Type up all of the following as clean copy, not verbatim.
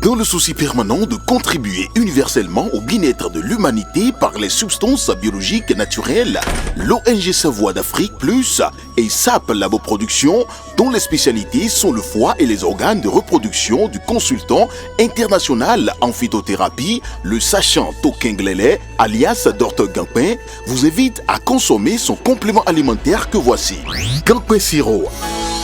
Dans le souci permanent de contribuer universellement au bien-être de l'humanité par les substances biologiques naturelles, l'ONG Savoie d'Afrique Plus et SAP Laboproduction, dont les spécialités sont le foie et les organes de reproduction du consultant international en phytothérapie, le sachant Tokenglele, alias Dr Gampin, vous invite à consommer son complément alimentaire que voici. Gampin Sirop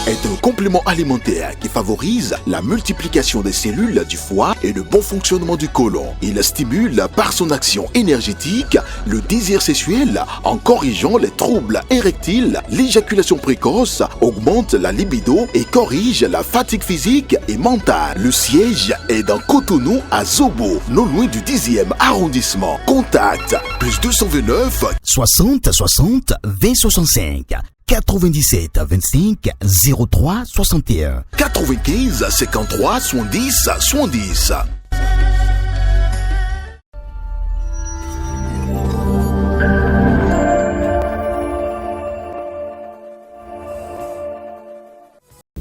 est un complément alimentaire qui favorise la multiplication des cellules du foie et le bon fonctionnement du côlon. Il stimule par son action énergétique le désir sexuel en corrigeant les troubles érectiles, l'éjaculation précoce, augmente la libido et corrige la fatigue physique et mentale. Le siège est dans Cotonou à Zobo, non loin du 10e arrondissement. Contact plus 229 60 60 20 65 97 25 03 61 95 53 70 70.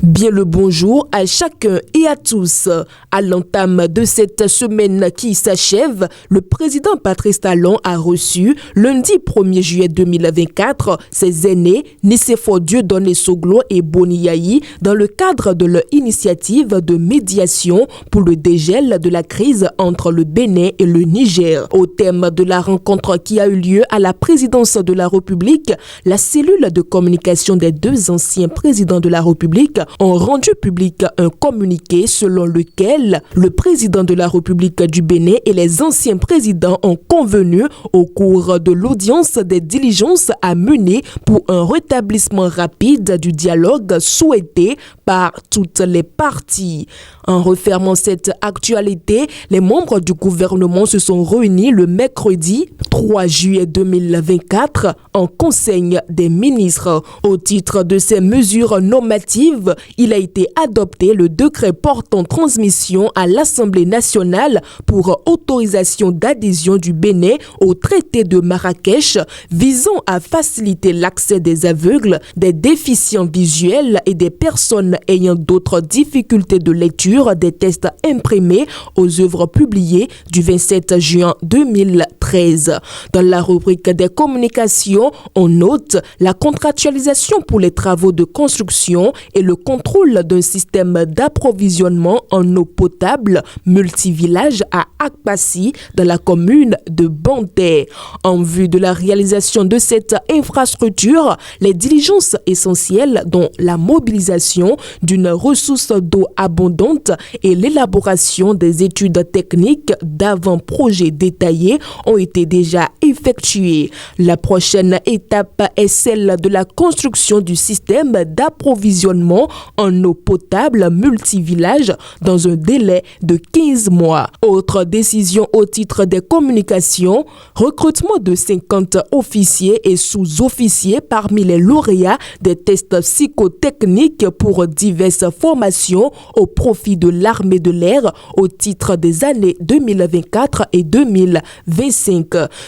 Bien le bonjour à chacun et à tous. À l'entame de cette semaine qui s'achève, le président Patrice Talon a reçu lundi 1er juillet 2024 ses aînés Nicéphore Dieudonné Soglo et Boni Yayi dans le cadre de leur initiative de médiation pour le dégel de la crise entre le Bénin et le Niger. Au thème de la rencontre qui a eu lieu à la présidence de la République, la cellule de communication des deux anciens présidents de la République ont rendu public un communiqué selon lequel le président de la République du Bénin et les anciens présidents ont convenu au cours de l'audience des diligences à mener pour un rétablissement rapide du dialogue souhaité par toutes les parties. En refermant cette actualité, les membres du gouvernement se sont réunis le mercredi 3 juillet 2024 en Conseil des ministres. Au titre de ces mesures normatives, il a été adopté le décret portant transmission à l'Assemblée nationale pour autorisation d'adhésion du Bénin au traité de Marrakech visant à faciliter l'accès des aveugles, des déficients visuels et des personnes ayant d'autres difficultés de lecture des tests imprimés aux œuvres publiées du 27 juin 2013. Dans la rubrique des communications, on note la contractualisation pour les travaux de construction et le contrôle d'un système d'approvisionnement en eau potable multivillage à Akpassi dans la commune de Banté. En vue de la réalisation de cette infrastructure, les diligences essentielles dont la mobilisation d'une ressource d'eau abondante et l'élaboration des études techniques d'avant-projet détaillés ont été déjà effectuées. La prochaine étape est celle de la construction du système d'approvisionnement en eau potable multivillage dans un délai de 15 mois. Autre décision au titre des communications, recrutement de 50 officiers et sous-officiers parmi les lauréats des tests psychotechniques pour diverses formations au profit de l'armée de l'air au titre des années 2024 et 2025.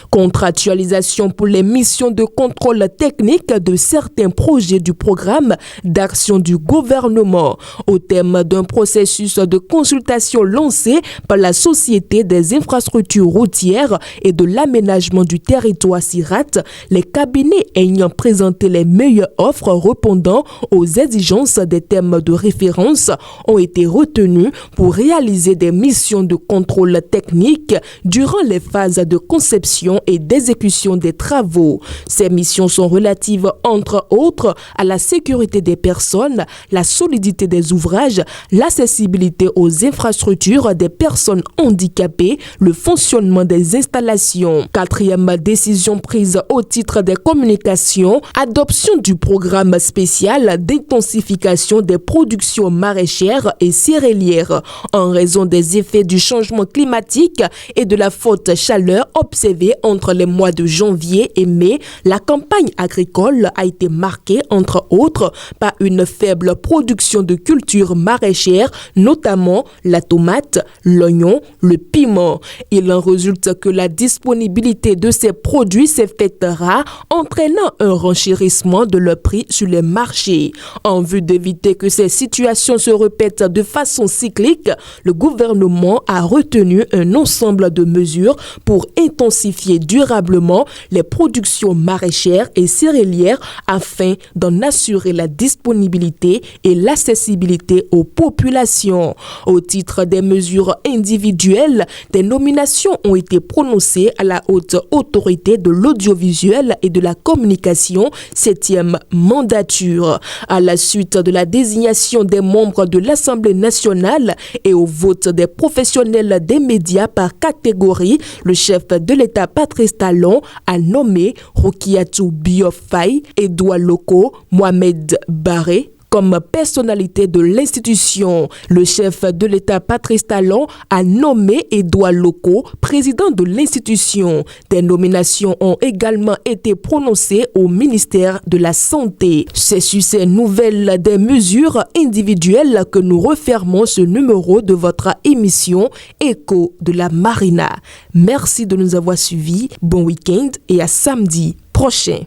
Contractualisation pour les missions de contrôle technique de certains projets du programme d'action du gouvernement au thème d'un processus de consultation lancé par la Société des infrastructures routières et de l'aménagement du territoire SIRAT, les cabinets ayant présenté les meilleures offres répondant aux exigences des thèmes de référence ont été retenus pour réaliser des missions de contrôle technique durant les phases de conception et d'exécution des travaux. Ces missions sont relatives entre autres à la sécurité des personnes, la solidité des ouvrages, l'accessibilité aux infrastructures des personnes handicapées, le fonctionnement des installations. Quatrième décision prise au titre des communications, adoption du programme spécial d'intensification des productions maraîchères et céréalières en raison des effets du changement climatique et de la forte chaleur observé entre les mois de janvier et mai, la campagne agricole a été marquée, entre autres, par une faible production de cultures maraîchères, notamment la tomate, l'oignon, le piment. Il en résulte que la disponibilité de ces produits s'est faite rare, entraînant un renchérissement de leur prix sur les marchés. En vue d'éviter que ces situations se répètent de façon cyclique, le gouvernement a retenu un ensemble de mesures pour intensifier durablement les productions maraîchères et céréalières afin d'en assurer la disponibilité et l'accessibilité aux populations. Au titre des mesures individuelles, des nominations ont été prononcées à la haute autorité de l'audiovisuel et de la communication, 7e mandature. À la suite de la désignation des membres de l'Assemblée nationale et au vote des professionnels des médias par catégorie, le chef de l'État Patrice Talon a nommé Rokiatou Biofay, Edouard Loko, Mohamed Barré comme personnalité de l'institution. Le chef de l'État Patrice Talon a nommé Edouard Loko, président de l'institution. Des nominations ont également été prononcées au ministère de la Santé. C'est sur ces nouvelles des mesures individuelles que nous refermons ce numéro de votre émission Écho de la Marina. Merci de nous avoir suivis. Bon week-end et à samedi prochain.